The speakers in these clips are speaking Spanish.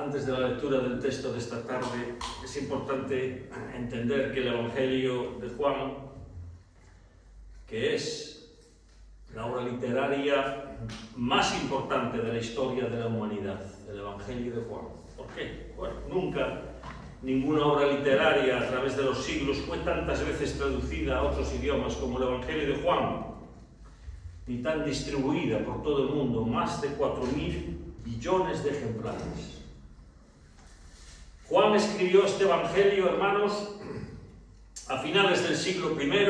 Antes de la lectura del texto de esta tarde, es importante entender que el Evangelio de Juan, que es la obra literaria más importante de la historia de la humanidad, el Evangelio de Juan. ¿Por qué? Bueno, nunca ninguna obra literaria a través de los siglos fue tantas veces traducida a otros idiomas como el Evangelio de Juan, ni tan distribuida por todo el mundo, más de 4.000 billones de ejemplares. Juan escribió este Evangelio, hermanos, a finales del siglo I,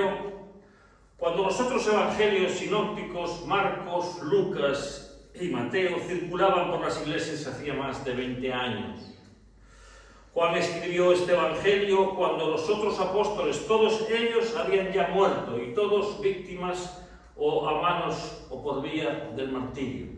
cuando los otros evangelios sinópticos, Marcos, Lucas y Mateo, circulaban por las iglesias hacía más de 20 años. Juan escribió este Evangelio cuando los otros apóstoles, todos ellos habían ya muerto y todos víctimas o a manos o por vía del martirio.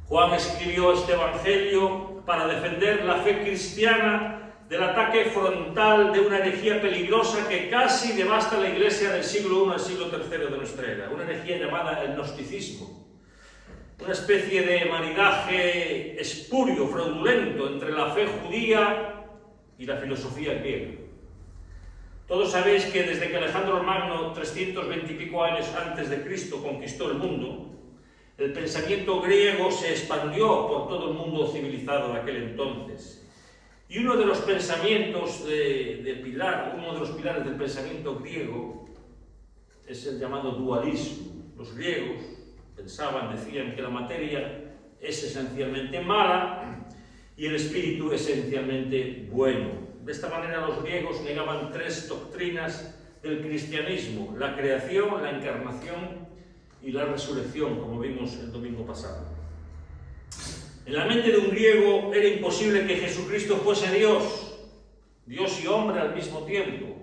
Juan escribió este Evangelio para defender la fe cristiana del ataque frontal de una herejía peligrosa que casi devasta la Iglesia del siglo I al siglo III de nuestra era, una herejía llamada el gnosticismo, una especie de maridaje espurio, fraudulento entre la fe judía y la filosofía griega. Todos sabéis que desde que Alejandro el Magno, 320 y pico años antes de Cristo, conquistó el mundo, el pensamiento griego se expandió por todo el mundo civilizado de aquel entonces. Y uno de los pensamientos uno de los pilares del pensamiento griego es el llamado dualismo. Los griegos decían que la materia es esencialmente mala y el espíritu esencialmente bueno. De esta manera los griegos negaban tres doctrinas del cristianismo: la creación, la encarnación y la resurrección, como vimos el domingo pasado. En la mente de un griego era imposible que Jesucristo fuese Dios y hombre al mismo tiempo.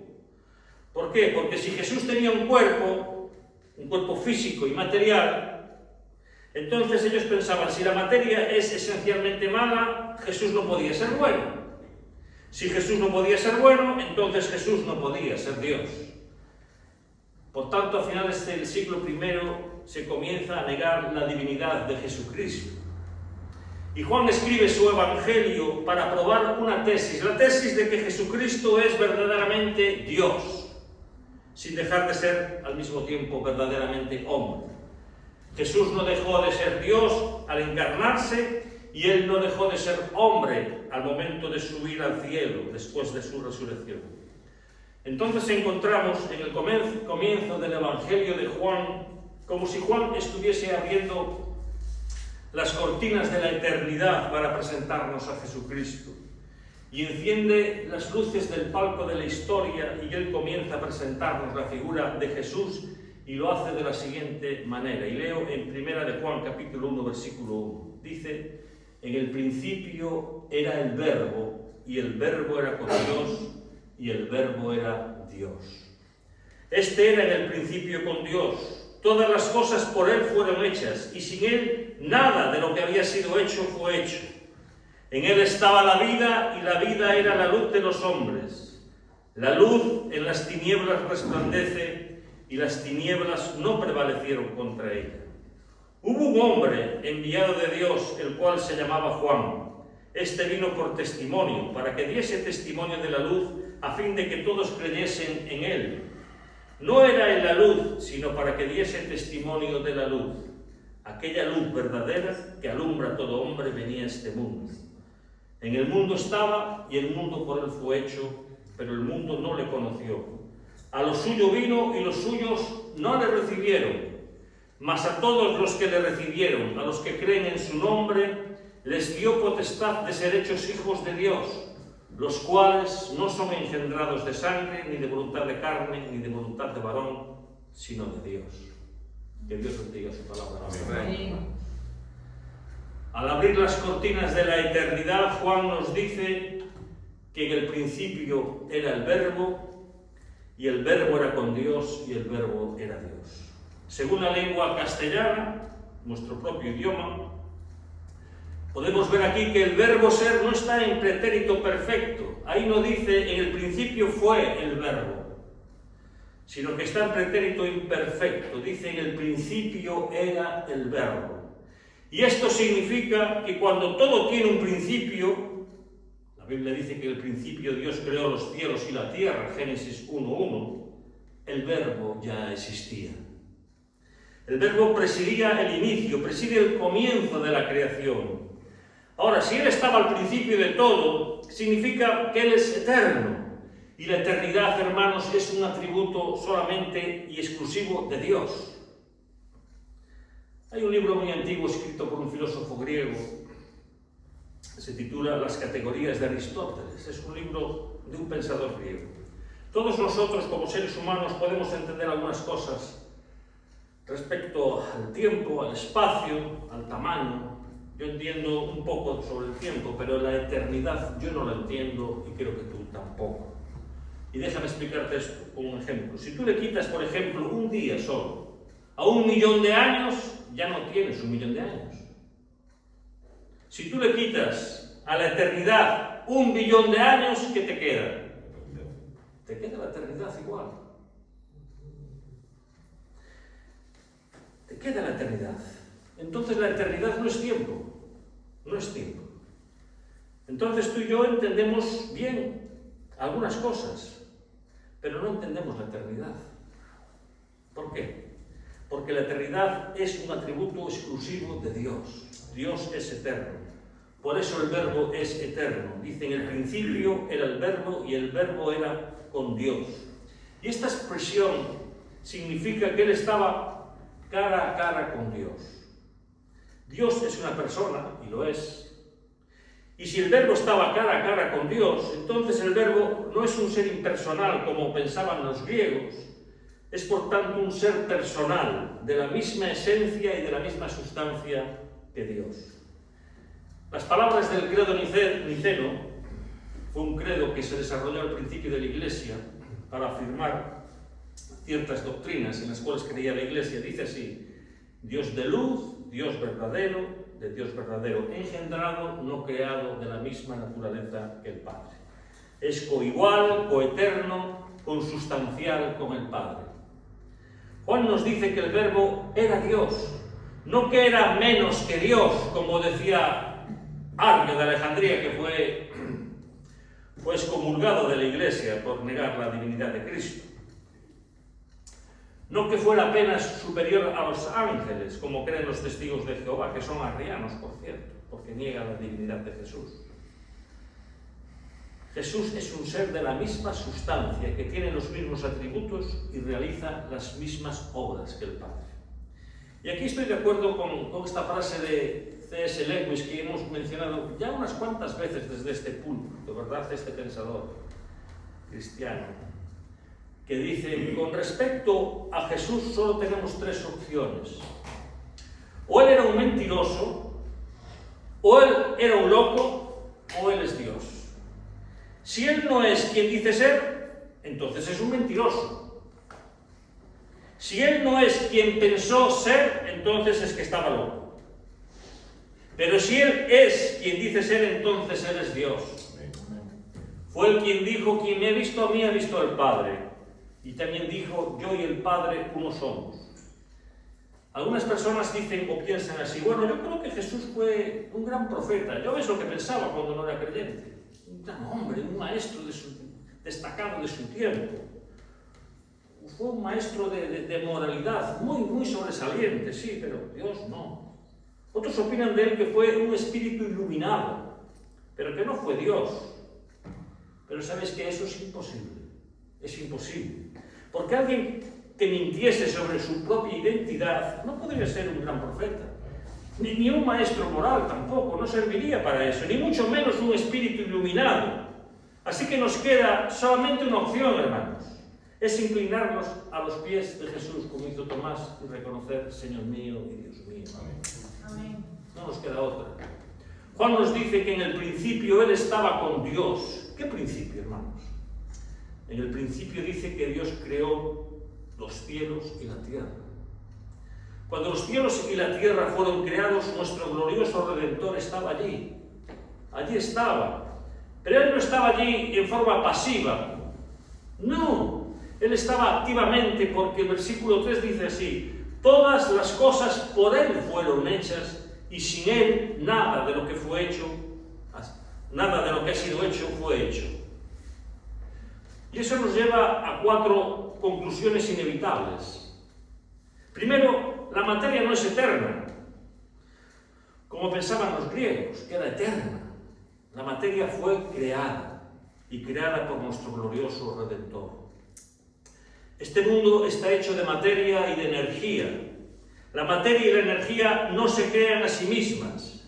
¿Por qué? Porque si Jesús tenía un cuerpo físico y material, entonces ellos pensaban, si la materia es esencialmente mala, Jesús no podía ser bueno. Si Jesús no podía ser bueno, entonces Jesús no podía ser Dios. Por tanto, a finales del siglo I se comienza a negar la divinidad de Jesucristo. Y Juan escribe su Evangelio para probar una tesis, la tesis de que Jesucristo es verdaderamente Dios, sin dejar de ser al mismo tiempo verdaderamente hombre. Jesús no dejó de ser Dios al encarnarse y Él no dejó de ser hombre al momento de subir al cielo después de su resurrección. Entonces encontramos en el comienzo del Evangelio de Juan como si Juan estuviese abriendo las cortinas de la eternidad para presentarnos a Jesucristo, y enciende las luces del palco de la historia y Él comienza a presentarnos la figura de Jesús, y lo hace de la siguiente manera. Y leo en 1 de Juan capítulo 1 versículo 1. Dice: en el principio era el Verbo, y el Verbo era con Dios, y el Verbo era Dios. Este era en el principio con Dios. Todas las cosas por Él fueron hechas, y sin Él nada de lo que había sido hecho fue hecho. En Él estaba la vida, y la vida era la luz de los hombres. La luz en las tinieblas resplandece, y las tinieblas no prevalecieron contra ella. Hubo un hombre enviado de Dios, el cual se llamaba Juan. Este vino por testimonio, para que diese testimonio de la luz, a fin de que todos creyesen en Él. No era en la luz, sino para que diese testimonio de la luz. Aquella luz verdadera que alumbra a todo hombre venía a este mundo. En el mundo estaba, y el mundo por Él fue hecho, pero el mundo no le conoció. A lo suyo vino, y los suyos no le recibieron. Mas a todos los que le recibieron, a los que creen en su nombre, les dio potestad de ser hechos hijos de Dios, los cuales no son engendrados de sangre, ni de voluntad de carne, ni de voluntad de varón, sino de Dios. Que Dios bendiga su palabra. Amén. Al abrir las cortinas de la eternidad, Juan nos dice que en el principio era el Verbo, y el Verbo era con Dios, y el Verbo era Dios. Según la lengua castellana, nuestro propio idioma, podemos ver aquí que el verbo ser no está en pretérito perfecto. Ahí no dice en el principio fue el verbo, sino que está en pretérito imperfecto. Dice en el principio era el verbo. Y esto significa que cuando todo tiene un principio, la Biblia dice que en el principio Dios creó los cielos y la tierra, Génesis 1:1, el Verbo ya existía. El Verbo presidía el inicio, preside el comienzo de la creación. Ahora, si Él estaba al principio de todo, significa que Él es eterno. Y la eternidad, hermanos, es un atributo solamente y exclusivo de Dios. Hay un libro muy antiguo escrito por un filósofo griego, se titula Las categorías de Aristóteles. Es un libro de un pensador griego. Todos nosotros, como seres humanos, podemos entender algunas cosas respecto al tiempo, al espacio, al tamaño. Yo entiendo un poco sobre el tiempo, pero la eternidad yo no la entiendo y creo que tú tampoco. Y déjame explicarte esto con un ejemplo. Si tú le quitas, por ejemplo, un día solo a 1.000.000 de años, ya no tienes 1.000.000 de años. Si tú le quitas a la eternidad 1.000.000 de años, ¿qué te queda? Te queda la eternidad igual. Te queda la eternidad. Entonces la eternidad no es tiempo. No es tiempo. Entonces tú y yo entendemos bien algunas cosas, pero no entendemos la eternidad. ¿Por qué? Porque la eternidad es un atributo exclusivo de Dios. Dios es eterno. Por eso el Verbo es eterno. Dice, en el principio era el Verbo y el Verbo era con Dios. Y esta expresión significa que Él estaba cara a cara con Dios. Dios es una persona, y lo es. Y si el Verbo estaba cara a cara con Dios, entonces el Verbo no es un ser impersonal como pensaban los griegos. Es por tanto un ser personal, de la misma esencia y de la misma sustancia que Dios. Las palabras del credo niceno fue un credo que se desarrolló al principio de la Iglesia para afirmar ciertas doctrinas en las cuales creía la Iglesia. Dice así: Dios de luz, Dios verdadero, de Dios verdadero, engendrado, no creado, de la misma naturaleza que el Padre. Es coigual, coeterno, consustancial con el Padre. Juan nos dice que el Verbo era Dios, no que era menos que Dios, como decía Arrio de Alejandría, que fue excomulgado de la Iglesia por negar la divinidad de Cristo. No que fuera apenas superior a los ángeles, como creen los testigos de Jehová, que son arrianos, por cierto, porque niegan la divinidad de Jesús. Jesús es un ser de la misma sustancia, que tiene los mismos atributos y realiza las mismas obras que el Padre. Y aquí estoy de acuerdo con esta frase de C.S. Lewis que hemos mencionado ya unas cuantas veces desde este púlpito, ¿verdad? Este pensador cristiano, que dice: con respecto a Jesús solo tenemos tres opciones. O Él era un mentiroso, o Él era un loco, o Él es Dios. Si Él no es quien dice ser, entonces es un mentiroso. Si Él no es quien pensó ser, entonces es que estaba loco. Pero si Él es quien dice ser, entonces Él es Dios. Fue Él quien dijo: quien me ha visto a mí, ha visto al Padre. Y también dijo: yo y el Padre uno somos. Algunas personas dicen o piensan así: bueno, yo creo que Jesús fue un gran profeta. Yo es lo que pensaba cuando no era creyente. Un gran hombre, un maestro destacado de su tiempo. Fue un maestro de moralidad, muy sobresaliente, sí, pero Dios no. Otros opinan de él que fue un espíritu iluminado, pero que no fue Dios. Pero sabes que eso es imposible. Es imposible. Porque alguien que mintiese sobre su propia identidad no podría ser un gran profeta. Ni un maestro moral tampoco, no serviría para eso, ni mucho menos un espíritu iluminado. Así que nos queda solamente una opción, hermanos. Es inclinarnos a los pies de Jesús, como hizo Tomás, y reconocer: Señor mío y Dios mío. Amén. No nos queda otra. Juan nos dice que en el principio Él estaba con Dios. ¿Qué principio, hermanos? En el principio dice que Dios creó los cielos y la tierra. Cuando los cielos y la tierra fueron creados, nuestro glorioso Redentor estaba allí. Allí estaba. Pero Él no estaba allí en forma pasiva. No. Él estaba activamente, porque el versículo 3 dice así: todas las cosas por Él fueron hechas, y sin Él nada de lo que fue hecho, nada de lo que ha sido hecho fue hecho. Y eso nos lleva a 4 conclusiones inevitables. Primero, la materia no es eterna, como pensaban los griegos, que era eterna. La materia fue creada, y creada por nuestro glorioso Redentor. Este mundo está hecho de materia y de energía. La materia y la energía no se crean a sí mismas.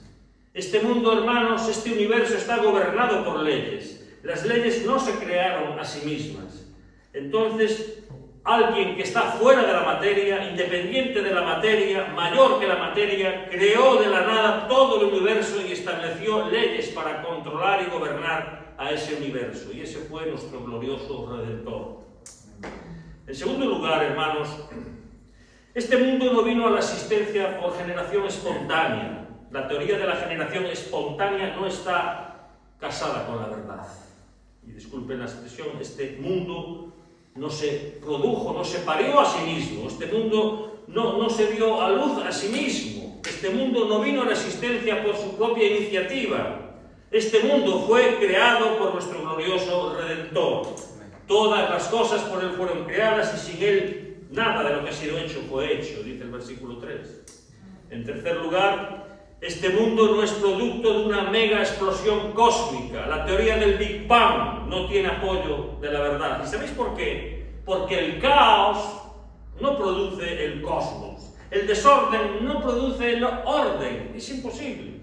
Este mundo, hermanos, este universo está gobernado por leyes. Las leyes no se crearon a sí mismas. Entonces, alguien que está fuera de la materia, independiente de la materia, mayor que la materia, creó de la nada todo el universo y estableció leyes para controlar y gobernar a ese universo. Y ese fue nuestro glorioso Redentor. En segundo lugar, hermanos, este mundo no vino a la existencia por generación espontánea. La teoría de la generación espontánea no está casada con la verdad. Y disculpen la expresión, este mundo no se produjo, no se parió a sí mismo. Este mundo no se dio a luz a sí mismo. Este mundo no vino a la existencia por su propia iniciativa. Este mundo fue creado por nuestro glorioso Redentor. Todas las cosas por Él fueron creadas y sin Él nada de lo que ha sido hecho fue hecho, dice el versículo 3. En tercer lugar, este mundo no es producto de una mega explosión cósmica. La teoría del Big Bang no tiene apoyo de la verdad. ¿Y sabéis por qué? Porque el caos no produce el cosmos. El desorden no produce el orden. Es imposible.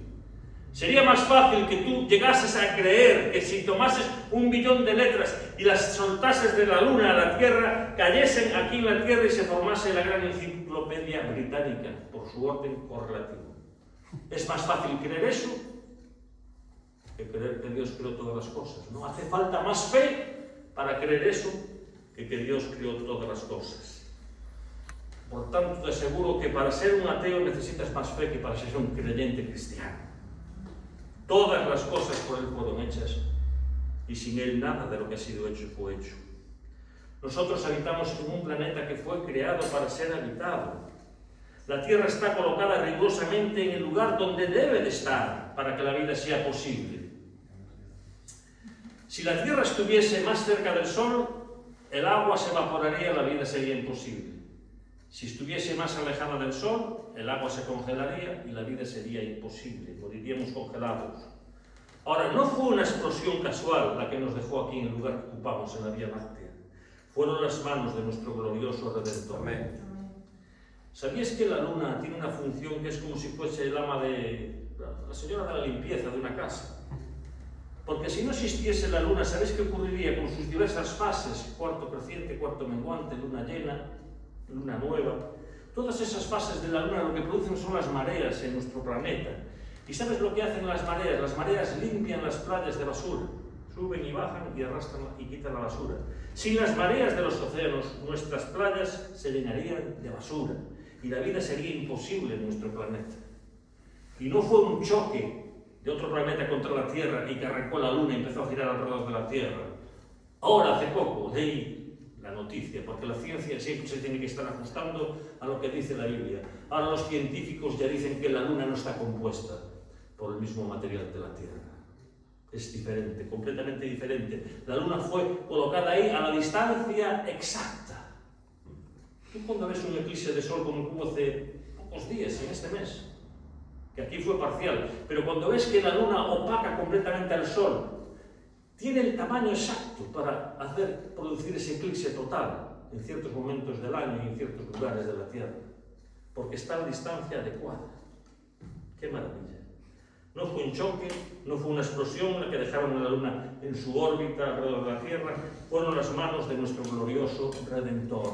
Sería más fácil que tú llegases a creer que si tomases 1 billón de letras y las soltases de la luna a la Tierra, cayesen aquí en la Tierra y se formase la gran enciclopedia británica por su orden correlativo. Es más fácil creer eso que creer que Dios creó todas las cosas, ¿no? Hace falta más fe para creer eso que Dios creó todas las cosas. Por tanto, te aseguro que para ser un ateo necesitas más fe que para ser un creyente cristiano. Todas las cosas por Él fueron hechas y sin Él nada de lo que ha sido hecho fue hecho. Nosotros habitamos en un planeta que fue creado para ser habitado. La Tierra está colocada rigurosamente en el lugar donde debe de estar para que la vida sea posible. Si la Tierra estuviese más cerca del Sol, el agua se evaporaría y la vida sería imposible. Si estuviese más alejada del Sol, el agua se congelaría y la vida sería imposible, moriríamos congelados. Ahora, no fue una explosión casual la que nos dejó aquí en el lugar que ocupamos en la Vía Láctea. Fueron las manos de nuestro glorioso Redentor. Amén. ¿Sabíais que la luna tiene una función que es como si fuese el ama de... la señora de la limpieza de una casa? Porque si no existiese la luna, ¿sabéis qué ocurriría con sus diversas fases? Cuarto creciente, cuarto menguante, luna llena, luna nueva. Todas esas fases de la luna lo que producen son las mareas en nuestro planeta. ¿Y sabes lo que hacen las mareas? Las mareas limpian las playas de basura. Suben y bajan y arrastran y quitan la basura. Sin las mareas de los océanos, nuestras playas se llenarían de basura y la vida sería imposible en nuestro planeta. Y no fue un choque de otro planeta contra la Tierra y que arrancó la Luna y empezó a girar alrededor de la Tierra. Ahora, hace poco, leí la noticia, porque la ciencia siempre se tiene que estar ajustando a lo que dice la Biblia. Ahora los científicos ya dicen que la Luna no está compuesta por el mismo material de la Tierra. Es diferente, completamente diferente. La Luna fue colocada ahí a la distancia exacta. Tú cuando ves un eclipse de sol como hubo hace pocos días, en este mes, que aquí fue parcial, pero cuando ves que la Luna opaca completamente al Sol, tiene el tamaño exacto para producir ese eclipse total en ciertos momentos del año y en ciertos lugares de la Tierra, porque está a la distancia adecuada. ¡Qué maravilla! No fue un choque, no fue una explosión la que dejaron a la Luna en su órbita alrededor de la Tierra, fueron las manos de nuestro glorioso Redentor.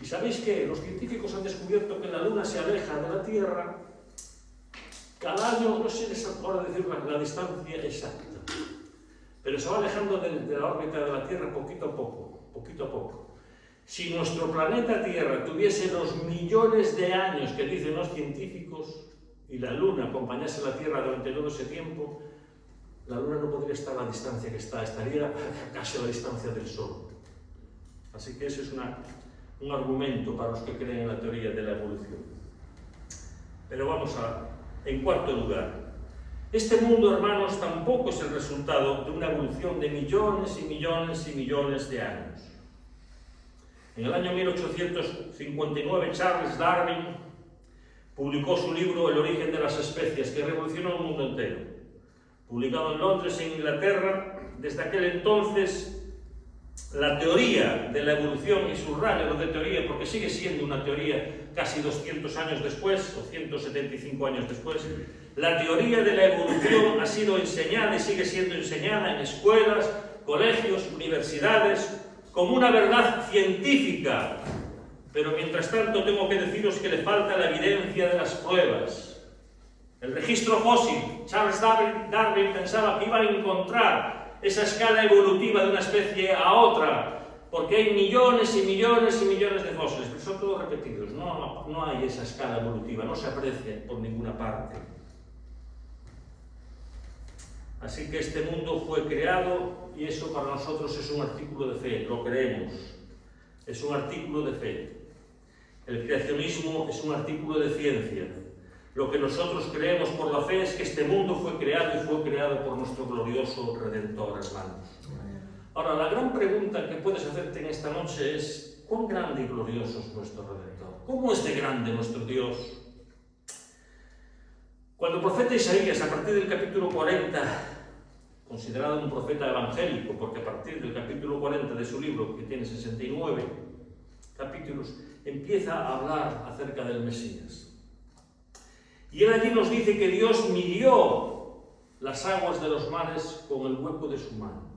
¿Y sabéis qué? Los científicos han descubierto que la Luna se aleja de la Tierra cada año, no sé ahora decir la distancia exacta, pero se va alejando de la órbita de la Tierra poquito a poco, poquito a poco. Si nuestro planeta Tierra tuviese los millones de años que dicen los científicos y la Luna acompañase a la Tierra durante todo ese tiempo, la Luna no podría estar a la distancia que está, estaría casi a la distancia del Sol. Así que ese es un argumento para los que creen en la teoría de la evolución. Pero vamos en cuarto lugar. Este mundo, hermanos, tampoco es el resultado de una evolución de millones y millones y millones de años. En el año 1859, Charles Darwin publicó su libro El origen de las especies, que revolucionó el mundo entero. Publicado en Londres, en Inglaterra, desde aquel entonces la teoría de la evolución, y subrayo lo de teoría porque sigue siendo una teoría casi 200 años después, o 175 años después, la teoría de la evolución ha sido enseñada y sigue siendo enseñada en escuelas, colegios, universidades, como una verdad científica. Pero mientras tanto tengo que deciros que le falta la evidencia de las pruebas. El registro fósil, Charles Darwin pensaba que iba a encontrar esa escala evolutiva de una especie a otra, porque hay millones y millones y millones de fósiles, pero son todos repetidos, no hay esa escala evolutiva, no se aprecia por ninguna parte. Así que este mundo fue creado y eso para nosotros es un artículo de fe, lo creemos, es un artículo de fe. El creacionismo es un artículo de ciencia. Lo que nosotros creemos por la fe es que este mundo fue creado y fue creado por nuestro glorioso Redentor, hermanos. Ahora, la gran pregunta que puedes hacerte en esta noche es: ¿cuán grande y glorioso es nuestro Redentor? ¿Cómo es de grande nuestro Dios? Cuando el profeta Isaías, a partir del capítulo 40, considerado un profeta evangélico, porque a partir del capítulo 40 de su libro, que tiene 69 capítulos, empieza a hablar acerca del Mesías. Y él allí nos dice que Dios midió las aguas de los mares con el hueco de su mano.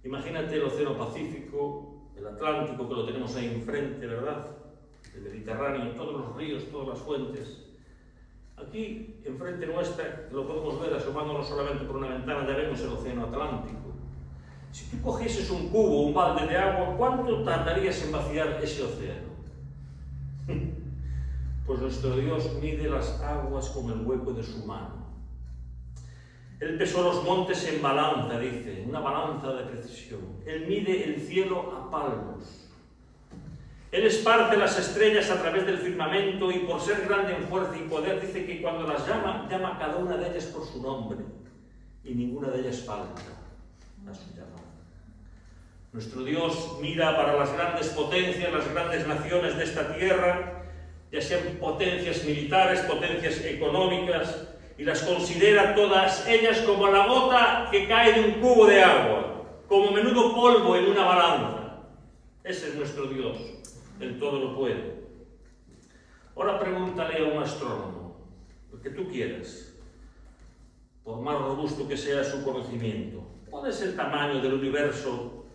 Imagínate el Océano Pacífico, el Atlántico, que lo tenemos ahí enfrente, ¿verdad? El Mediterráneo, todos los ríos, todas las fuentes. Aquí, enfrente nuestra, lo podemos ver asomándonos solamente por una ventana, ya vemos el Océano Atlántico. Si tú cogieses un cubo, un balde de agua, ¿cuánto tardarías en vaciar ese océano? Pues nuestro Dios mide las aguas con el hueco de su mano. Él pesó los montes en balanza, dice, una balanza de precisión. Él mide el cielo a palmos. Él esparce las estrellas a través del firmamento y por ser grande en fuerza y poder, dice que cuando las llama a cada una de ellas por su nombre y ninguna de ellas falta a su llamada. Nuestro Dios mira para las grandes potencias, las grandes naciones de esta tierra, ya sean potencias militares, potencias económicas, y las considera todas ellas como la gota que cae de un cubo de agua, como menudo polvo en una balanza. Ese es nuestro Dios, el todo lo puede. Ahora pregúntale a un astrónomo, lo que tú quieras, por más robusto que sea su conocimiento, ¿cuál es el tamaño del universo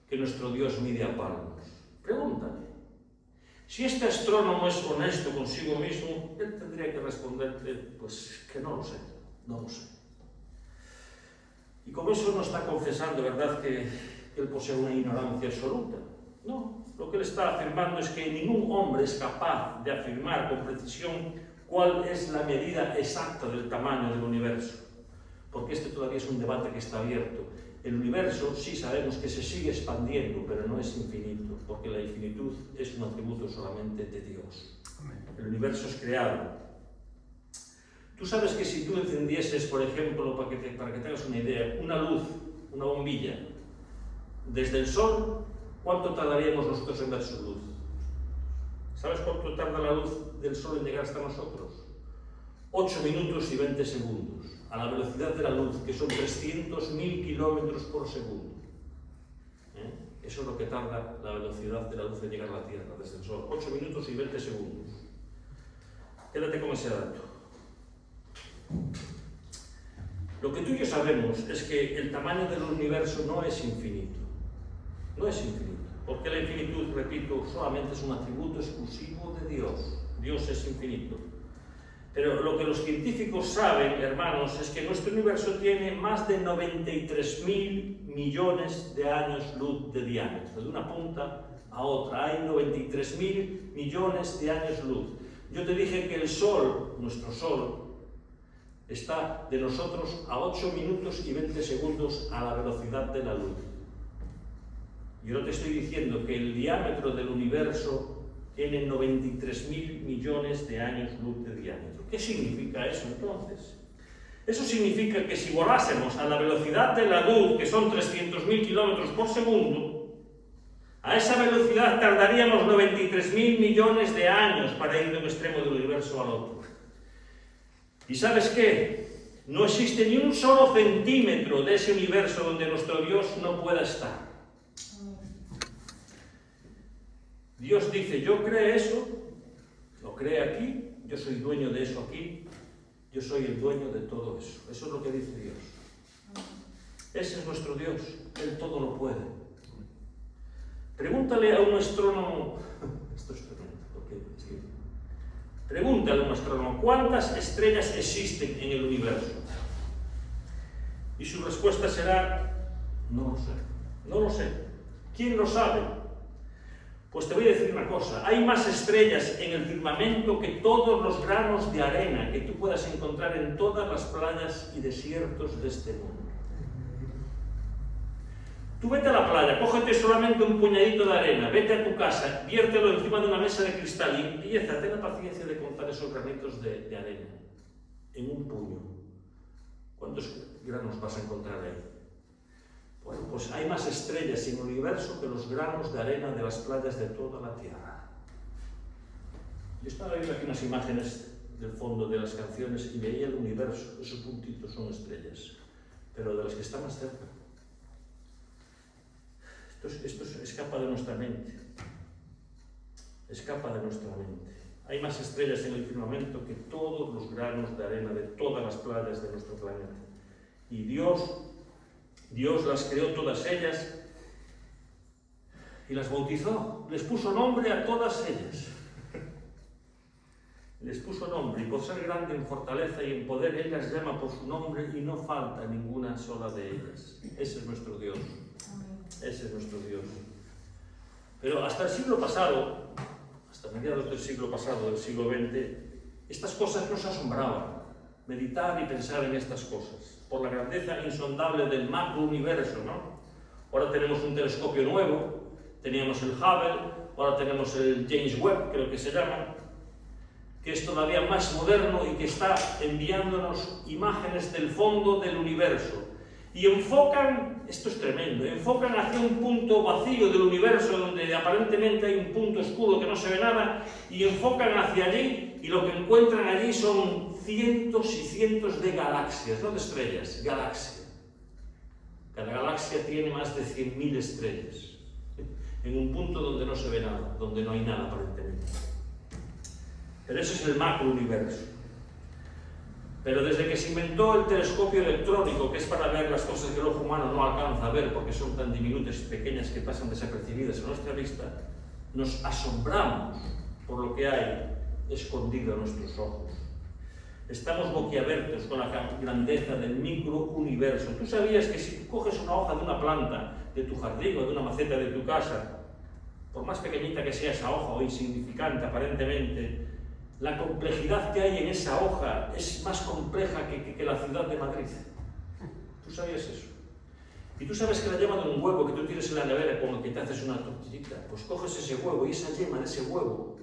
que nuestro Dios mide a palmos? Pregúntale. Si este astrónomo es honesto consigo mismo, él tendría que responderte, pues que no lo sé, no lo sé. Y con eso no está confesando, ¿verdad?, que él posee una ignorancia absoluta. No, lo que él está afirmando es que ningún hombre es capaz de afirmar con precisión cuál es la medida exacta del tamaño del universo, porque este todavía es un debate que está abierto. El universo sí sabemos que se sigue expandiendo, pero no es infinito, porque la infinitud es un atributo solamente de Dios. El universo es creado. Tú sabes que si tú encendieses, por ejemplo, para que tengas una idea, una luz, una bombilla, desde el Sol, ¿cuánto tardaríamos nosotros en ver su luz? ¿Sabes cuánto tarda la luz del Sol en llegar hasta nosotros? 8 minutos y 20 segundos, a la velocidad de la luz, que son 300.000 kilómetros por segundo. Eso es lo que tarda la velocidad de la luz en llegar a la Tierra, desde el Sol. 8 minutos y 20 segundos. Quédate con ese dato. Lo que tú y yo sabemos es que el tamaño del universo no es infinito. No es infinito. Porque la infinitud, repito, solamente es un atributo exclusivo de Dios. Dios es infinito. Pero lo que los científicos saben, hermanos, es que nuestro universo tiene más de 93.000 millones de años luz de diámetro. De una punta a otra hay 93.000 millones de años luz. Yo te dije que el Sol, nuestro Sol, está de nosotros a 8 minutos y 20 segundos a la velocidad de la luz. Yo no te estoy diciendo que el diámetro del universo tiene 93.000 millones de años luz de diámetro. ¿Qué significa eso entonces? Eso significa que si volásemos a la velocidad de la luz, que son 300.000 kilómetros por segundo, a esa velocidad tardaríamos 93.000 millones de años para ir de un extremo del universo al otro. ¿Y sabes qué? No existe ni un solo centímetro de ese universo donde nuestro Dios no pueda estar. Dios dice, yo creé eso, lo creé aquí, yo soy dueño de eso aquí, yo soy el dueño de todo eso. Eso es lo que dice Dios. Ese es nuestro Dios, Él todo lo puede. Pregúntale a un astrónomo, esto es tremendo, pregúntale a un astrónomo, ¿cuántas estrellas existen en el universo? Y su respuesta será, no lo sé, no lo sé. ¿Quién lo sabe? Pues te voy a decir una cosa, hay más estrellas en el firmamento que todos los granos de arena que tú puedas encontrar en todas las playas y desiertos de este mundo. Tú vete a la playa, cógete solamente un puñadito de arena, vete a tu casa, viértelo encima de una mesa de cristal y empieza, ten la paciencia de contar esos granitos de arena en un puño. ¿Cuántos granos vas a encontrar ahí? Bueno, pues hay más estrellas en el universo que los granos de arena de las playas de toda la Tierra. Yo estaba viendo aquí unas imágenes del fondo de las canciones y veía el universo, esos puntitos son estrellas, pero de las que están más cerca. Esto escapa de nuestra mente. Escapa de nuestra mente. Hay más estrellas en el firmamento que todos los granos de arena de todas las playas de nuestro planeta. Y Dios las creó todas ellas y las bautizó. Les puso nombre a todas ellas. Les puso nombre, y por ser grande en fortaleza y en poder, Él las llama por su nombre y no falta ninguna sola de ellas. Ese es nuestro Dios. Ese es nuestro Dios. Pero hasta el siglo pasado, hasta mediados del siglo pasado, del siglo XX, estas cosas nos asombraban. Meditar y pensar en estas cosas, por la grandeza insondable del macrouniverso, ¿no? Ahora tenemos un telescopio nuevo, teníamos el Hubble, ahora tenemos el James Webb, creo que se llama, que es todavía más moderno y que está enviándonos imágenes del fondo del universo. Y enfocan, esto es tremendo, enfocan hacia un punto vacío del universo donde aparentemente hay un punto oscuro que no se ve nada, y enfocan hacia allí y lo que encuentran allí son cientos y cientos de galaxias, no de estrellas, galaxias. Cada galaxia tiene más de 100.000 estrellas, en un punto donde no se ve nada, donde no hay nada aparentemente. Pero ese es el macrouniverso. Pero desde que se inventó el telescopio electrónico, que es para ver las cosas que el ojo humano no alcanza a ver porque son tan diminutas y pequeñas que pasan desapercibidas a nuestra vista, nos asombramos por lo que hay escondido a nuestros ojos. Estamos boquiabiertos con la grandeza del microuniverso. ¿Tú sabías que si coges una hoja de una planta de tu jardín o de una maceta de tu casa, por más pequeñita que sea esa hoja o insignificante aparentemente, la complejidad que hay en esa hoja es más compleja que la ciudad de Madrid? ¿Tú sabías eso? Y tú sabes que la yema de un huevo que tú tienes en la nevera con el que te haces una tortillita, pues coges ese huevo y esa yema de ese huevo,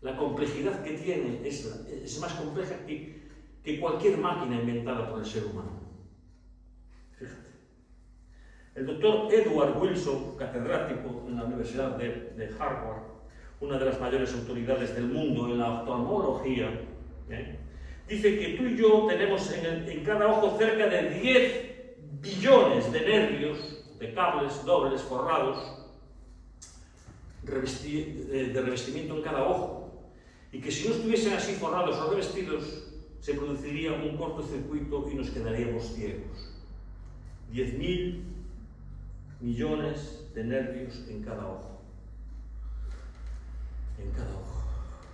la complejidad que tiene es más compleja que cualquier máquina inventada por el ser humano. Fíjate. El doctor Edward Wilson, catedrático en la Universidad de Harvard, una de las mayores autoridades del mundo en la oftalmología, dice que tú y yo tenemos en cada ojo cerca de 10 billones de nervios, de cables dobles forrados, de revestimiento en cada ojo, y que si no estuviesen así forrados o revestidos, se produciría un cortocircuito y nos quedaríamos ciegos. 10.000 millones de nervios en cada ojo. En cada ojo.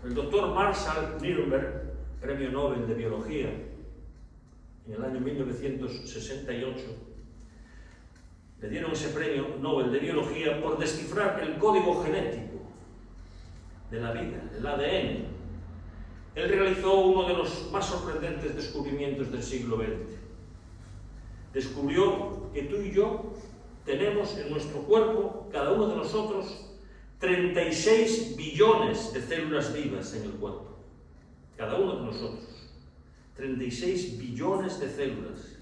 El doctor Marshall Nirenberg, premio Nobel de Biología, en el año 1968, le dieron ese premio Nobel de Biología por descifrar el código genético de la vida, el ADN. Él realizó uno de los más sorprendentes descubrimientos del siglo XX. Descubrió que tú y yo tenemos en nuestro cuerpo, cada uno de nosotros, 36 billones de células vivas en el cuerpo. Cada uno de nosotros. 36 billones de células.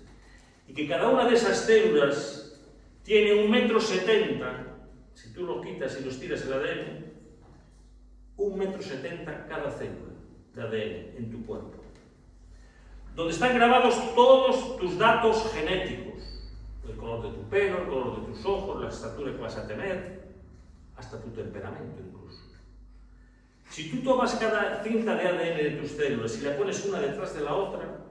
Y que cada una de esas células tiene 1,70 m. Si tú lo quitas y los tiras el ADN, 1,70 m cada célula de ADN en tu cuerpo. Donde están grabados todos tus datos genéticos. El color de tu pelo, el color de tus ojos, la estatura que vas a tener, hasta tu temperamento incluso. Si tú tomas cada cinta de ADN de tus células y la pones una detrás de la otra,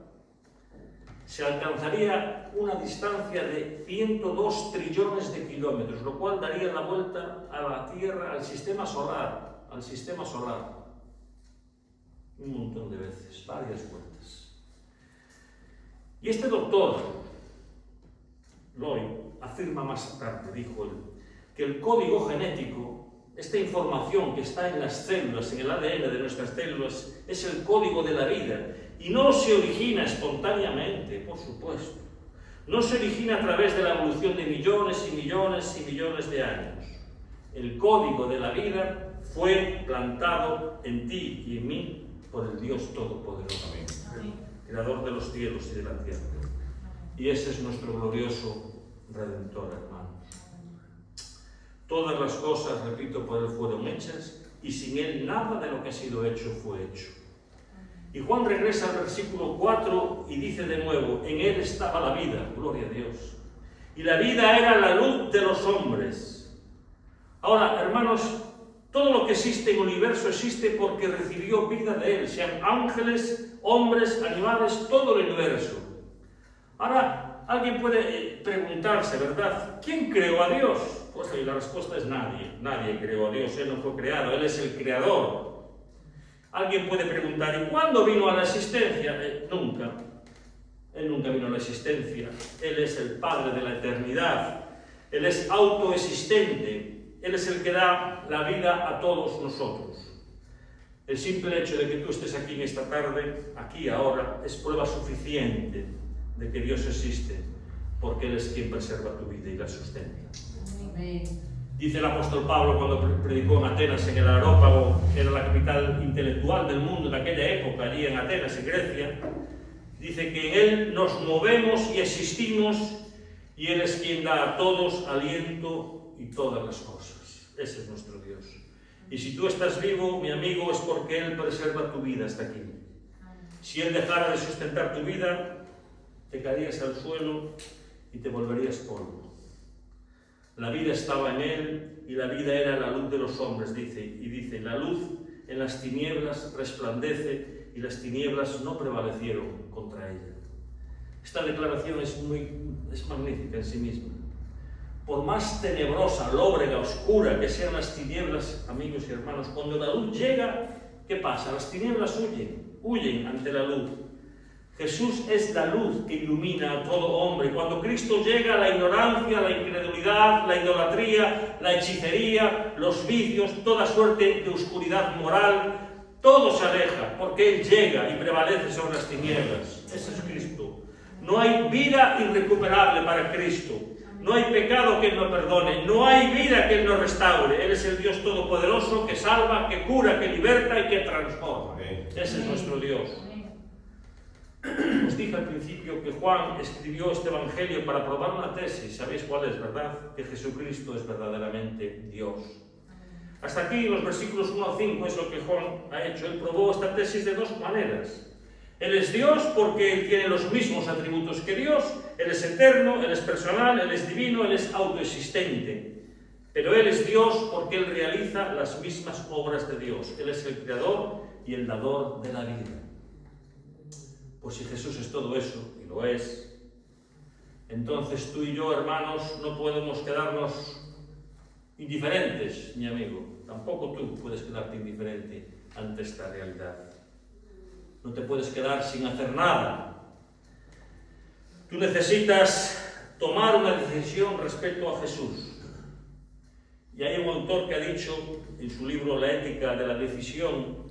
se alcanzaría una distancia de 102 trillones de kilómetros, lo cual daría la vuelta a la Tierra, al sistema solar, un montón de veces, varias vueltas. Y este doctor, Lloyd, afirma más tarde, dijo él, que el código genético, esta información que está en las células, en el ADN de nuestras células, es el código de la vida. Y no se origina espontáneamente, por supuesto. No se origina a través de la evolución de millones y millones y millones de años. El código de la vida fue plantado en ti y en mí por el Dios Todopoderoso, Creador de los cielos y de la tierra. Y ese es nuestro glorioso Redentor, hermanos. Todas las cosas, repito, por Él fueron hechas, y sin Él nada de lo que ha sido hecho fue hecho. Y Juan regresa al versículo 4 y dice de nuevo, en Él estaba la vida, gloria a Dios. Y la vida era la luz de los hombres. Ahora, hermanos, todo lo que existe en el universo existe porque recibió vida de Él, sean ángeles, hombres, animales, todo el universo. Ahora, alguien puede preguntarse, ¿verdad? ¿Quién creó a Dios? Pues la respuesta es nadie. Nadie creó a Dios, Él no fue creado, Él es el creador. Alguien puede preguntar, ¿y cuándo vino a la existencia? Nunca. Él nunca vino a la existencia. Él es el Padre de la eternidad. Él es autoexistente. Él es el que da la vida a todos nosotros. El simple hecho de que tú estés aquí en esta tarde, aquí ahora, es prueba suficiente de que Dios existe, porque Él es quien preserva tu vida y la sustenta. Amén. Dice el apóstol Pablo cuando predicó en Atenas, en el Areópago, que era la capital intelectual del mundo de aquella época, allí en Atenas, en Grecia, dice que en Él nos movemos y existimos, y Él es quien da a todos aliento y todas las cosas. Ese es nuestro Dios. Y si tú estás vivo, mi amigo, es porque Él preserva tu vida hasta aquí. Si Él dejara de sustentar tu vida, te caerías al suelo y te volverías polvo. La vida estaba en Él y la vida era la luz de los hombres, dice, la luz en las tinieblas resplandece y las tinieblas no prevalecieron contra ella. Esta declaración es magnífica en sí misma. Por más tenebrosa, lóbrega, oscura que sean las tinieblas, amigos y hermanos, cuando la luz llega, ¿qué pasa? Las tinieblas huyen ante la luz. Jesús es la luz que ilumina a todo hombre. Cuando Cristo llega, la ignorancia, la incredulidad, la idolatría, la hechicería, los vicios, toda suerte de oscuridad moral, todo se aleja, porque Él llega y prevalece sobre las tinieblas. Ese es Cristo. No hay vida irrecuperable para Cristo. No hay pecado que Él no perdone. No hay vida que Él no restaure. Él es el Dios Todopoderoso que salva, que cura, que liberta y que transforma. Ese es nuestro Dios. Os dije al principio que Juan escribió este Evangelio para probar una tesis. ¿Sabéis cuál es, verdad? Que Jesucristo es verdaderamente Dios. Hasta aquí, los versículos 1 a 5, es lo que Juan ha hecho. Él probó esta tesis de dos maneras. Él es Dios porque Él tiene los mismos atributos que Dios. Él es eterno, Él es personal, Él es divino, Él es autoexistente. Pero Él es Dios porque Él realiza las mismas obras de Dios. Él es el creador y el dador de la vida. Pues si Jesús es todo eso, y lo es, entonces tú y yo, hermanos, no podemos quedarnos indiferentes, mi amigo. Tampoco tú puedes quedarte indiferente ante esta realidad. No te puedes quedar sin hacer nada. Tú necesitas tomar una decisión respecto a Jesús. Y hay un autor que ha dicho en su libro La ética de la decisión,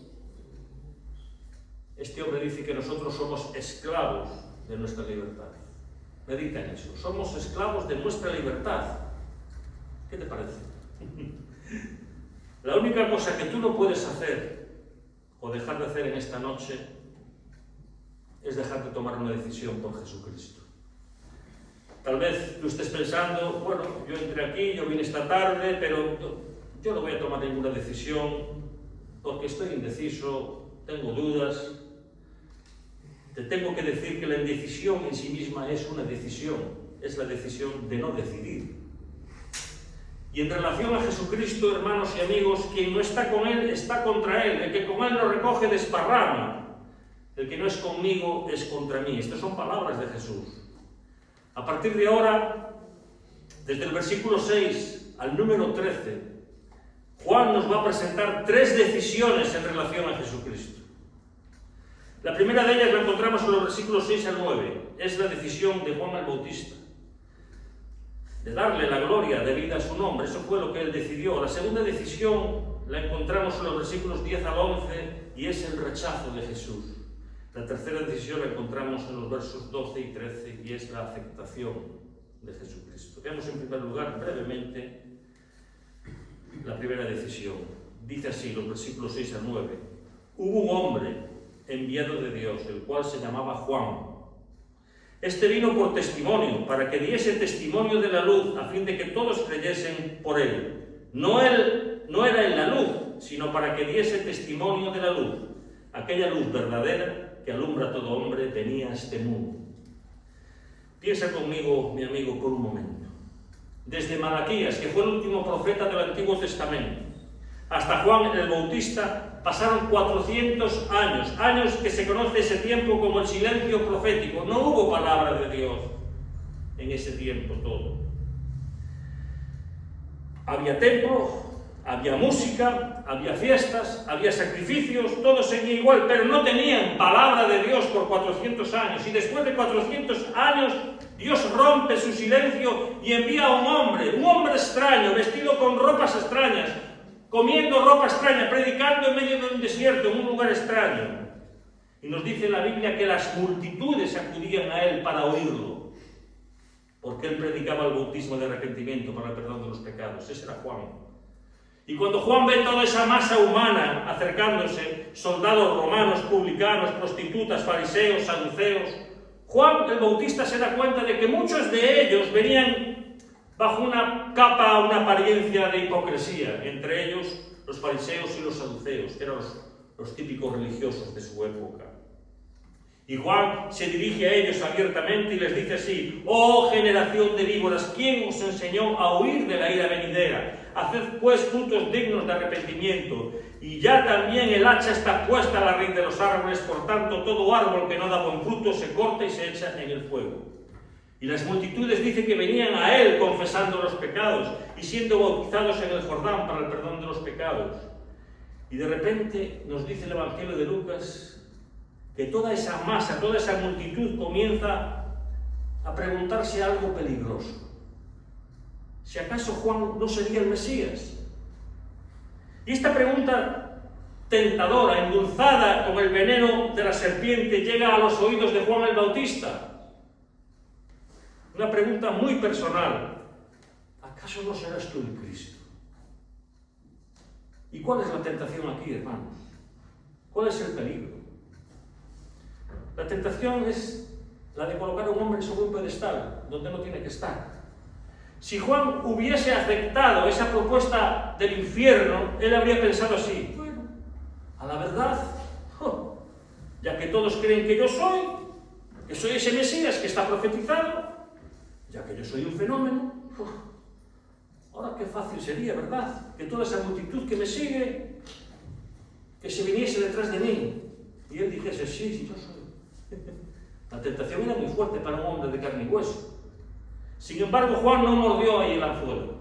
este hombre dice que nosotros somos esclavos de nuestra libertad. Medita en eso. Somos esclavos de nuestra libertad. ¿Qué te parece? La única cosa que tú no puedes hacer o dejar de hacer en esta noche es dejar de tomar una decisión por Jesucristo. Tal vez tú estés pensando, bueno, yo entré aquí, yo vine esta tarde, pero yo no voy a tomar ninguna decisión porque estoy indeciso, tengo dudas. Te tengo que decir que la indecisión en sí misma es una decisión, es la decisión de no decidir. Y en relación a Jesucristo, hermanos y amigos, quien no está con Él está contra Él, el que con Él no recoge desparrama, el que no es conmigo es contra mí. Estas son palabras de Jesús. A partir de ahora, desde el versículo 6 al número 13, Juan nos va a presentar 3 decisiones en relación a Jesucristo. La primera de ellas la encontramos en los versículos 6 al 9. Es la decisión de Juan el Bautista de darle la gloria debida a su nombre. Eso fue lo que él decidió. La segunda decisión la encontramos en los versículos 10 al 11 y es el rechazo de Jesús. La tercera decisión la encontramos en los versos 12 y 13 y es la aceptación de Jesucristo. Veamos en primer lugar brevemente la primera decisión. Dice así los versículos 6 al 9. Hubo un hombre enviado de Dios, el cual se llamaba Juan. Este vino por testimonio, para que diese testimonio de la luz, a fin de que todos creyesen por él. No era en la luz, sino para que diese testimonio de la luz. Aquella luz verdadera que alumbra a todo hombre venía a este mundo. Piensa conmigo, mi amigo, por un momento. Desde Malaquías, que fue el último profeta del Antiguo Testamento, hasta Juan el Bautista, pasaron 400 años, años que se conoce ese tiempo como el silencio profético. No hubo palabra de Dios en ese tiempo todo. Había templo, había música, había fiestas, había sacrificios, todo seguía igual, pero no tenían palabra de Dios por 400 años. Y después de 400 años, Dios rompe su silencio y envía a un hombre extraño, vestido con ropas extrañas, comiendo ropa extraña, predicando en medio de un desierto, en un lugar extraño. Y nos dice la Biblia que las multitudes acudían a él para oírlo, porque él predicaba el bautismo de arrepentimiento para el perdón de los pecados. Ese era Juan. Y cuando Juan ve toda esa masa humana acercándose, soldados romanos, publicanos, prostitutas, fariseos, saduceos, Juan el Bautista se da cuenta de que muchos de ellos venían bajo una capa, una apariencia de hipocresía, entre ellos los fariseos y los saduceos, que eran los típicos religiosos de su época. Y Juan se dirige a ellos abiertamente y les dice así: «Oh generación de víboras, ¿quién os enseñó a huir de la ira venidera? Haced pues frutos dignos de arrepentimiento, y ya también el hacha está puesta a la raíz de los árboles, por tanto todo árbol que no da buen fruto se corta y se echa en el fuego». Y las multitudes dicen que venían a él confesando los pecados y siendo bautizados en el Jordán para el perdón de los pecados. Y de repente nos dice el Evangelio de Lucas que toda esa masa, toda esa multitud comienza a preguntarse algo peligroso. ¿Si acaso Juan no sería el Mesías? Y esta pregunta tentadora, endulzada con el veneno de la serpiente, llega a los oídos de Juan el Bautista. Una pregunta muy personal. ¿Acaso no serás tú el Cristo? ¿Y cuál es la tentación aquí, hermanos? ¿Cuál es el peligro? La tentación es la de colocar a un hombre sobre un pedestal, donde no tiene que estar. Si Juan hubiese aceptado esa propuesta del infierno, él habría pensado así: bueno, a la verdad, ya que todos creen que yo soy ese Mesías que está profetizado, ya que yo soy un fenómeno, ahora qué fácil sería, ¿verdad?, que toda esa multitud que me sigue, que se viniese detrás de mí, y él dijese: sí, yo soy. La tentación era muy fuerte para un hombre de carne y hueso. Sin embargo, Juan no mordió ahí el anzuelo.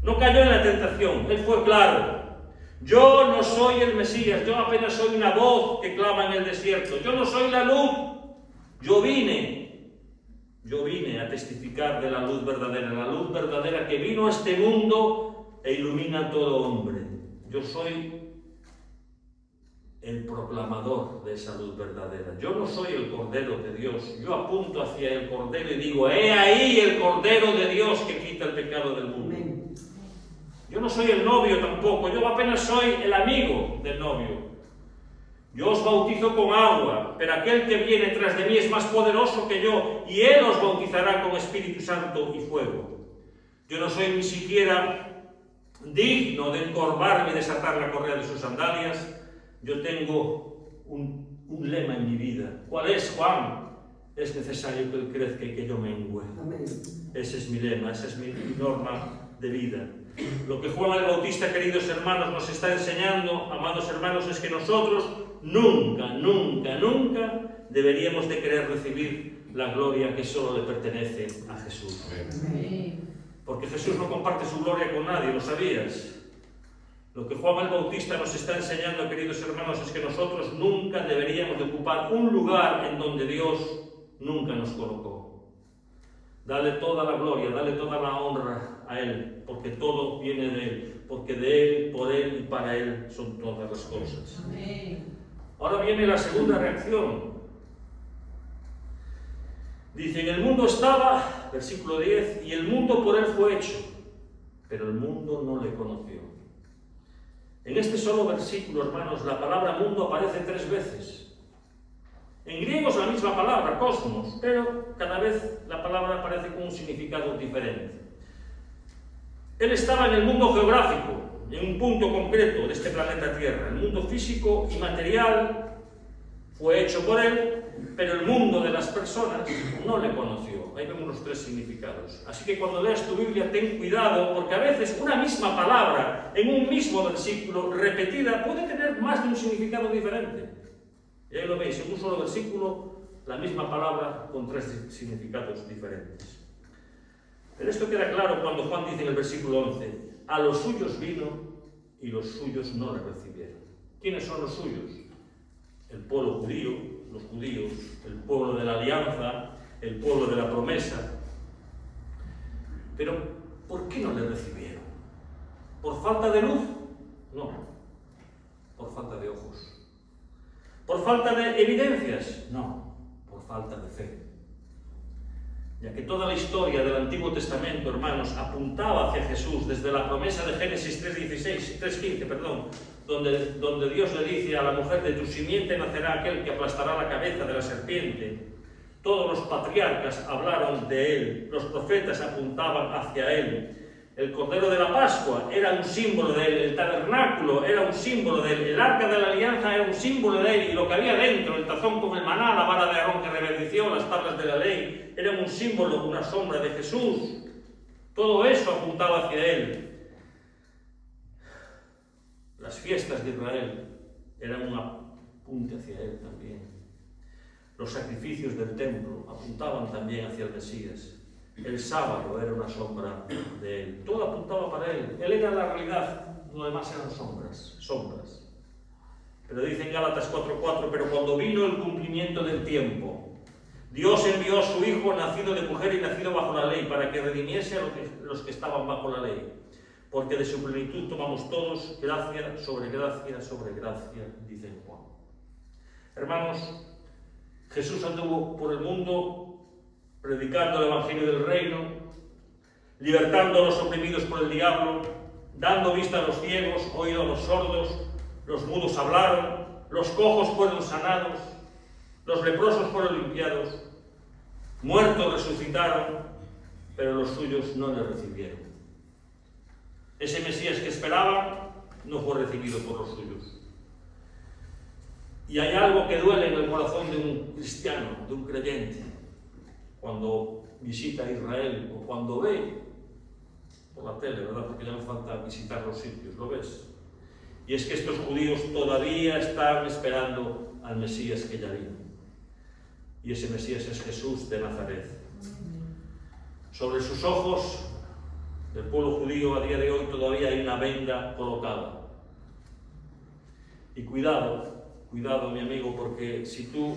No cayó en la tentación. Él fue claro: yo no soy el Mesías, yo apenas soy una voz que clama en el desierto. Yo no soy la luz. Yo vine a testificar de la luz verdadera que vino a este mundo e ilumina a todo hombre. Yo soy el proclamador de esa luz verdadera. Yo no soy el Cordero de Dios. Yo apunto hacia el Cordero y digo: he ahí el Cordero de Dios que quita el pecado del mundo. Yo no soy el novio tampoco, yo apenas soy el amigo del novio. Yo os bautizo con agua, pero aquel que viene tras de mí es más poderoso que yo, y él os bautizará con Espíritu Santo y fuego. Yo no soy ni siquiera digno de encorvarme y desatar la correa de sus sandalias. Yo tengo un lema en mi vida. ¿Cuál es, Juan? Es necesario que él crezca y que yo mengüe. Ese es mi lema, esa es mi norma de vida. Lo que Juan el Bautista, queridos hermanos, nos está enseñando, amados hermanos, es que nosotros nunca, nunca, nunca deberíamos de querer recibir la gloria que solo le pertenece a Jesús. Porque Jesús no comparte su gloria con nadie, ¿lo sabías? Lo que Juan el Bautista nos está enseñando, queridos hermanos, es que nosotros nunca deberíamos de ocupar un lugar en donde Dios nunca nos colocó. Dale toda la gloria, dale toda la honra a Él, porque todo viene de Él, porque de Él, por Él y para Él son todas las cosas. Ahora viene la segunda reacción. Dice, en el mundo estaba, versículo 10, y el mundo por Él fue hecho, pero el mundo no le conoció. En este solo versículo, hermanos, la palabra mundo aparece 3 veces. En griego es la misma palabra, cosmos, pero cada vez la palabra aparece con un significado diferente. Él estaba en el mundo geográfico, en un punto concreto de este planeta Tierra. El mundo físico y material fue hecho por Él, pero el mundo de las personas no le conoció. Ahí vemos los 3 significados. Así que cuando leas tu Biblia, ten cuidado, porque a veces una misma palabra en un mismo versículo repetida puede tener más de un significado diferente. Y ahí lo veis, en un solo versículo, la misma palabra con 3 significados diferentes. Pero esto queda claro cuando Juan dice en el versículo 11, a los suyos vino y los suyos no le recibieron. ¿Quiénes son los suyos? El pueblo judío, los judíos, el pueblo de la alianza, el pueblo de la promesa. Pero, ¿por qué no le recibieron? ¿Por falta de luz? No, por falta de ojos. ¿Por falta de evidencias? No, por falta de fe. Ya que toda la historia del Antiguo Testamento, hermanos, apuntaba hacia Jesús desde la promesa de Génesis 3:15, donde Dios le dice a la mujer, de tu simiente nacerá aquel que aplastará la cabeza de la serpiente. Todos los patriarcas hablaron de él, los profetas apuntaban hacia él. El Cordero de la Pascua era un símbolo de él, el tabernáculo era un símbolo de él, el arca de la alianza era un símbolo de él, y lo que había dentro, el tazón con el maná, la vara de Aarón que rebendició, las tablas de la ley, eran un símbolo, una sombra de Jesús. Todo eso apuntaba hacia él. Las fiestas de Israel eran un apunte hacia él también. Los sacrificios del templo apuntaban también hacia el Mesías. El sábado era una sombra de él. Todo apuntaba para él. Él era la realidad, lo demás eran sombras. Pero dice en Gálatas 4:4, pero cuando vino el cumplimiento del tiempo, Dios envió a su Hijo, nacido de mujer y nacido bajo la ley, para que redimiese a los que estaban bajo la ley. Porque de su plenitud tomamos todos gracia sobre gracia sobre gracia, dice Juan. Hermanos, Jesús anduvo por el mundo predicando el Evangelio del Reino, libertando a los oprimidos por el diablo, dando vista a los ciegos, oído a los sordos, los mudos hablaron, los cojos fueron sanados, los leprosos fueron limpiados, muertos resucitaron, pero los suyos no le recibieron. Ese Mesías que esperaban no fue recibido por los suyos. Y hay algo que duele en el corazón de un cristiano, de un creyente, cuando visita Israel o cuando ve por la tele, ¿verdad? Porque ya no falta visitar los sitios, ¿lo ves? Y es que estos judíos todavía están esperando al Mesías que ya vino. Y ese Mesías es Jesús de Nazaret. Sobre sus ojos del pueblo judío a día de hoy todavía hay una venda colocada. Y cuidado, mi amigo, porque si tú,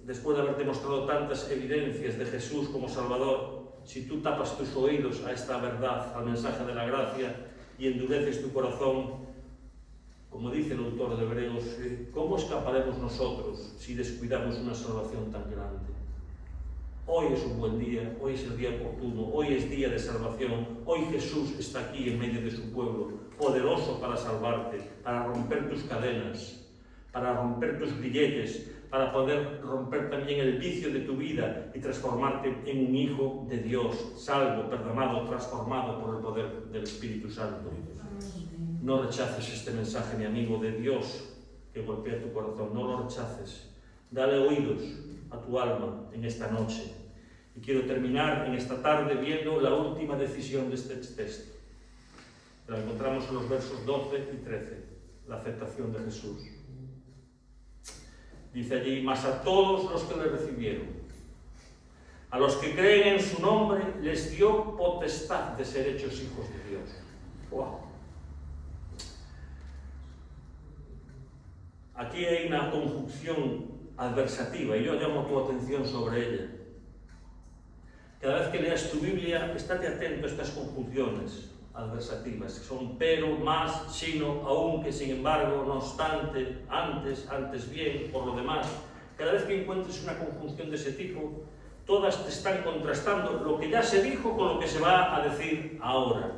después de haberte mostrado tantas evidencias de Jesús como Salvador, si tú tapas tus oídos a esta verdad, al mensaje de la gracia, y endureces tu corazón, como dice el autor de Hebreos, ¿cómo escaparemos nosotros si descuidamos una salvación tan grande? Hoy es un buen día, hoy es el día oportuno, hoy es día de salvación, hoy Jesús está aquí en medio de su pueblo, poderoso para salvarte, para romper tus cadenas, para romper tus grilletes, para poder romper también el vicio de tu vida y transformarte en un hijo de Dios, salvo, perdonado, transformado por el poder del Espíritu Santo. No rechaces este mensaje, mi amigo, de Dios que golpea tu corazón, no lo rechaces. Dale oídos a tu alma en esta noche. Y quiero terminar en esta tarde viendo la última decisión de este texto. La encontramos en los versos 12 y 13, la aceptación de Jesús. Dice allí: mas a todos los que le recibieron, a los que creen en su nombre, les dio potestad de ser hechos hijos de Dios. ¡Wow! Aquí hay una conjunción adversativa y yo llamo tu atención sobre ella. Cada vez que leas tu Biblia, estate atento a estas conjunciones adversativas, que son pero, más, sino, aunque, sin embargo, no obstante, antes, antes bien, por lo demás. Cada vez que encuentres una conjunción de ese tipo, todas te están contrastando lo que ya se dijo con lo que se va a decir ahora.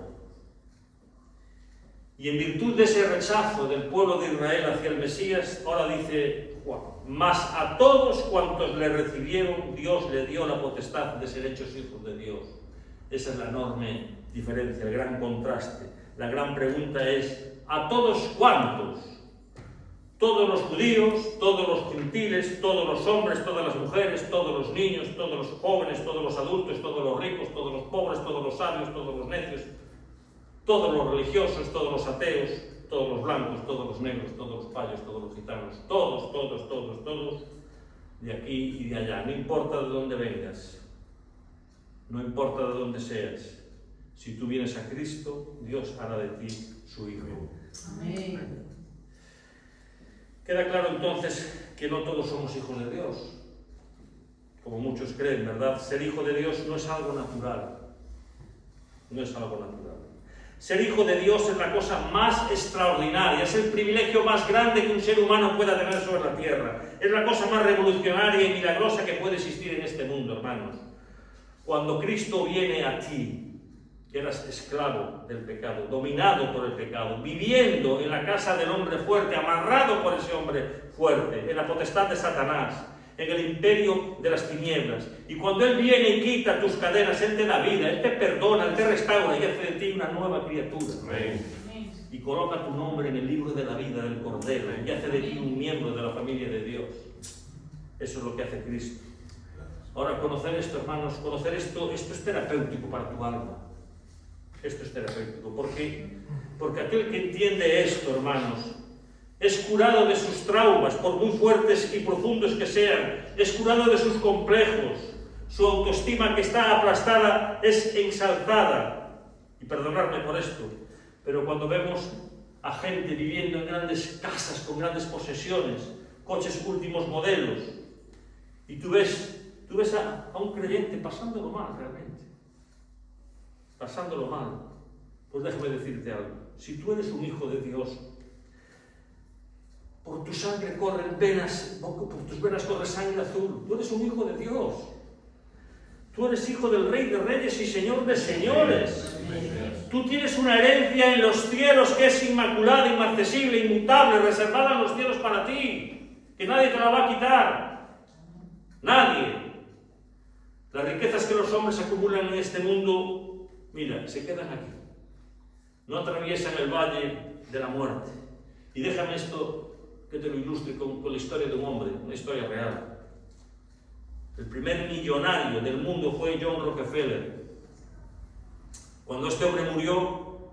Y en virtud de ese rechazo del pueblo de Israel hacia el Mesías, ahora dice Juan: mas a todos cuantos le recibieron, Dios le dio la potestad de ser hechos hijos de Dios. Esa es la enorme diferencia, el gran contraste. La gran pregunta es: ¿a todos cuántos? Todos los judíos, todos los gentiles, todos los hombres, todas las mujeres, todos los niños, todos los jóvenes, todos los adultos, todos los ricos, todos los pobres, todos los sabios, todos los necios, todos los religiosos, todos los ateos, todos los blancos, todos los negros, todos los payos, todos los gitanos, todos, todos, todos, todos, de aquí y de allá. No importa de dónde vengas, no importa de dónde seas. Si tú vienes a Cristo, Dios hará de ti su Hijo. Amén. Queda claro entonces que no todos somos hijos de Dios, como muchos creen, ¿verdad? Ser hijo de Dios no es algo natural. No es algo natural. Ser hijo de Dios es la cosa más extraordinaria, es el privilegio más grande que un ser humano pueda tener sobre la tierra. Es la cosa más revolucionaria y milagrosa que puede existir en este mundo, hermanos. Cuando Cristo viene a ti, que eras esclavo del pecado, dominado por el pecado, viviendo en la casa del hombre fuerte, amarrado por ese hombre fuerte, en la potestad de Satanás, en el imperio de las tinieblas. Y cuando Él viene y quita tus cadenas, Él te da vida, Él te perdona, Él te restaura y hace de ti una nueva criatura. Amén. Y coloca tu nombre en el libro de la vida del Cordero y hace de ti un miembro de la familia de Dios. Eso es lo que hace Cristo. Ahora, conocer esto, hermanos, conocer esto es terapéutico para tu alma. Esto es terapéutico. ¿Por qué? Porque aquel que entiende esto, hermanos, es curado de sus traumas, por muy fuertes y profundos que sean. Es curado de sus complejos. Su autoestima, que está aplastada, es ensalzada. Y perdonadme por esto, pero cuando vemos a gente viviendo en grandes casas, con grandes posesiones, coches últimos modelos, y tú ves a un creyente pasándolo mal realmente, pasándolo mal, pues déjame decirte algo. Si tú eres un hijo de Dios, por tu sangre corren venas, por tus venas corre sangre azul. Tú eres un hijo de Dios. Tú eres hijo del Rey de Reyes y Señor de Señores. Tú tienes una herencia en los cielos que es inmaculada, inmarcesible, inmutable, reservada en los cielos para ti, que nadie te la va a quitar. Nadie. Las riquezas que los hombres acumulan en este mundo, mira, se quedan aquí. No atraviesan el valle de la muerte. Y déjame esto que te lo ilustre con la historia de un hombre, una historia real. El primer millonario del mundo fue John Rockefeller. Cuando este hombre murió,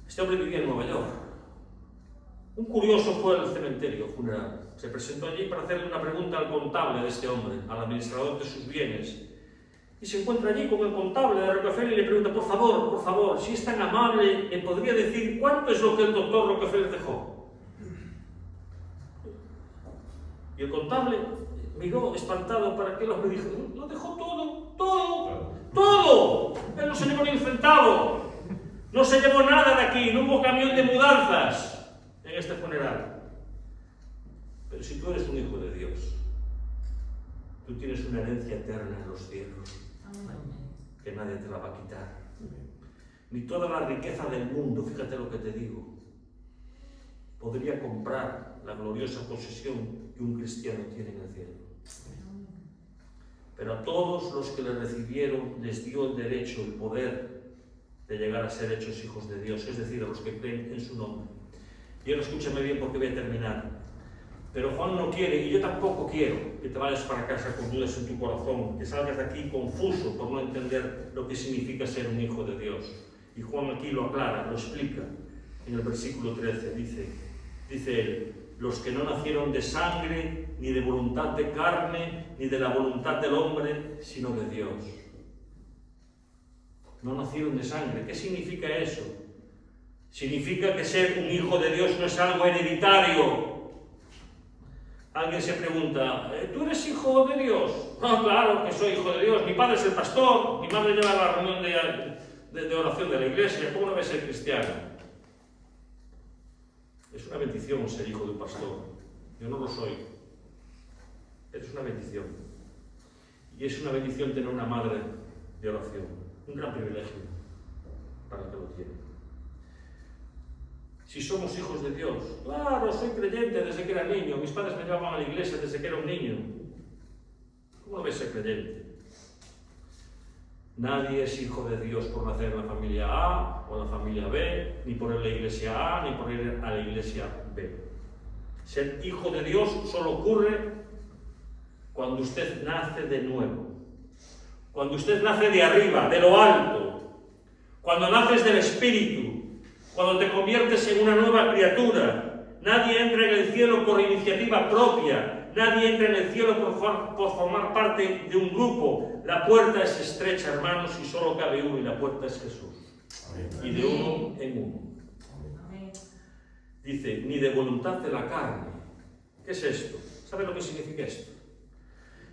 este hombre vivía en Nueva York. Un curioso fue al cementerio funeral. Se presentó allí para hacerle una pregunta al contable de este hombre, al administrador de sus bienes. Y se encuentra allí con el contable de Rockefeller y le pregunta: por favor, si es tan amable, ¿me podría decir cuánto es lo que el doctor Rockefeller dejó? Y el contable miró espantado para que el hombre dijo: lo dejó todo. Él no se llevó ni un centavo. No se llevó nada de aquí, no hubo camión de mudanzas en este funeral. Pero si tú eres un hijo de Dios, Tú tienes una herencia eterna en los cielos, que nadie te la va a quitar. Ni toda la riqueza del mundo, fíjate lo que te digo, podría comprar la gloriosa posesión que un cristiano tiene en el cielo. Pero a todos los que le recibieron les dio el derecho, el poder de llegar a ser hechos hijos de Dios, es decir, a los que creen en su nombre. Y ahora escúchame bien porque voy a terminar. Pero Juan no quiere, y yo tampoco quiero, que te vayas para casa con dudas en tu corazón, que salgas de aquí confuso por no entender lo que significa ser un hijo de Dios. Y Juan aquí lo aclara, lo explica. En el versículo 13 dice él: los que no nacieron de sangre, ni de voluntad de carne, ni de la voluntad del hombre, sino de Dios. No nacieron de sangre. ¿Qué significa eso? Significa que ser un hijo de Dios no es algo hereditario. Alguien se pregunta, ¿tú eres hijo de Dios? No, claro que soy hijo de Dios. Mi padre es el pastor, mi madre lleva la reunión de oración de la iglesia. ¿Cómo no ves ser cristiano? Es una bendición ser hijo de un pastor. Yo no lo soy. Es una bendición. Y es una bendición tener una madre de oración. Un gran privilegio para el que lo tiene. Si somos hijos de Dios, claro, soy creyente desde que era niño, mis padres me llevaban a la iglesia desde que era un niño. ¿Cómo no ves ser creyente? Nadie es hijo de Dios por nacer en la familia A o en la familia B, ni por ir a la iglesia A, ni por ir a la iglesia B. Ser hijo de Dios solo ocurre cuando usted nace de nuevo. Cuando usted nace de arriba, de lo alto. Cuando naces del Espíritu. Cuando te conviertes en una nueva criatura. Nadie entra en el cielo por iniciativa propia. Nadie entra en el cielo por formar parte de un grupo. La puerta es estrecha, hermanos, y solo cabe uno, y la puerta es Jesús. Amén. Y de uno en uno. Amén. Dice, ni de voluntad de la carne. ¿Qué es esto? ¿Sabe lo que significa esto?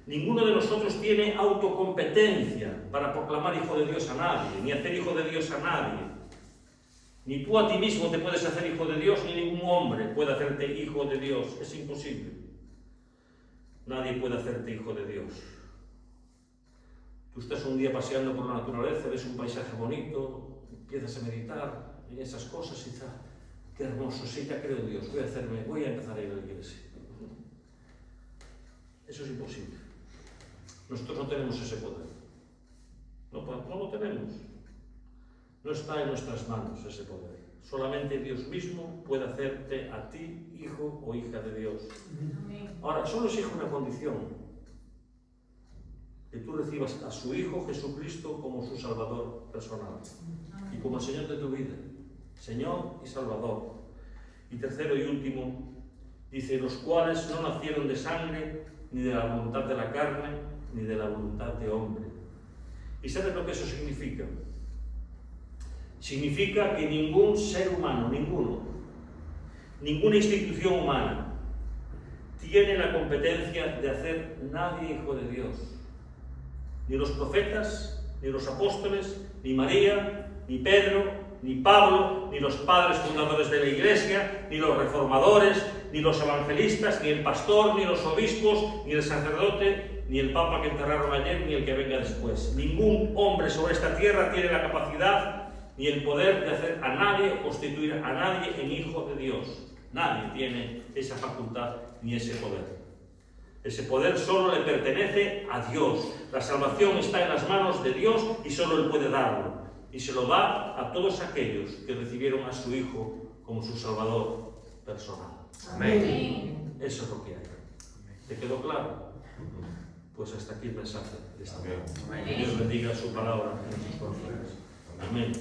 Ninguno de nosotros tiene autocompetencia para proclamar hijo de Dios a nadie, ni hacer hijo de Dios a nadie. Ni tú a ti mismo te puedes hacer hijo de Dios, ni ningún hombre puede hacerte hijo de Dios. Es imposible. Nadie puede hacerte hijo de Dios. Tú estás un día paseando por la naturaleza, ves un paisaje bonito, empiezas a meditar en esas cosas y dices, qué hermoso, sí, ya creo en Dios, voy a empezar a ir a la iglesia. Eso es imposible. Nosotros no tenemos ese poder. No lo tenemos. No está en nuestras manos ese poder. Solamente Dios mismo puede hacerte a ti hijo o hija de Dios. Ahora, solo exige una condición: que tú recibas a su Hijo Jesucristo como su Salvador personal y como el Señor de tu vida, Señor y Salvador. Y tercero y último, dice, los cuales no nacieron de sangre, ni de la voluntad de la carne, ni de la voluntad de hombre. ¿Y sabes lo que eso significa? Significa que ningún ser humano, ninguna institución humana tiene la competencia de hacer nadie hijo de Dios. Ni los profetas, ni los apóstoles, ni María, ni Pedro, ni Pablo, ni los padres fundadores de la iglesia, ni los reformadores, ni los evangelistas, ni el pastor, ni los obispos, ni el sacerdote, ni el papa que enterraron ayer, ni el que venga después. Ningún hombre sobre esta tierra tiene la capacidad ni el poder de hacer a nadie o constituir a nadie en hijo de Dios. Nadie tiene esa facultad ni ese poder. Ese poder solo le pertenece a Dios. La salvación está en las manos de Dios y solo Él puede darlo. Y se lo da a todos aquellos que recibieron a su Hijo como su Salvador personal. Amén. Eso es lo que hay. ¿Te quedó claro? Pues hasta aquí el mensaje de esta mañana. Que Dios bendiga su palabra en sus corazones. Amén.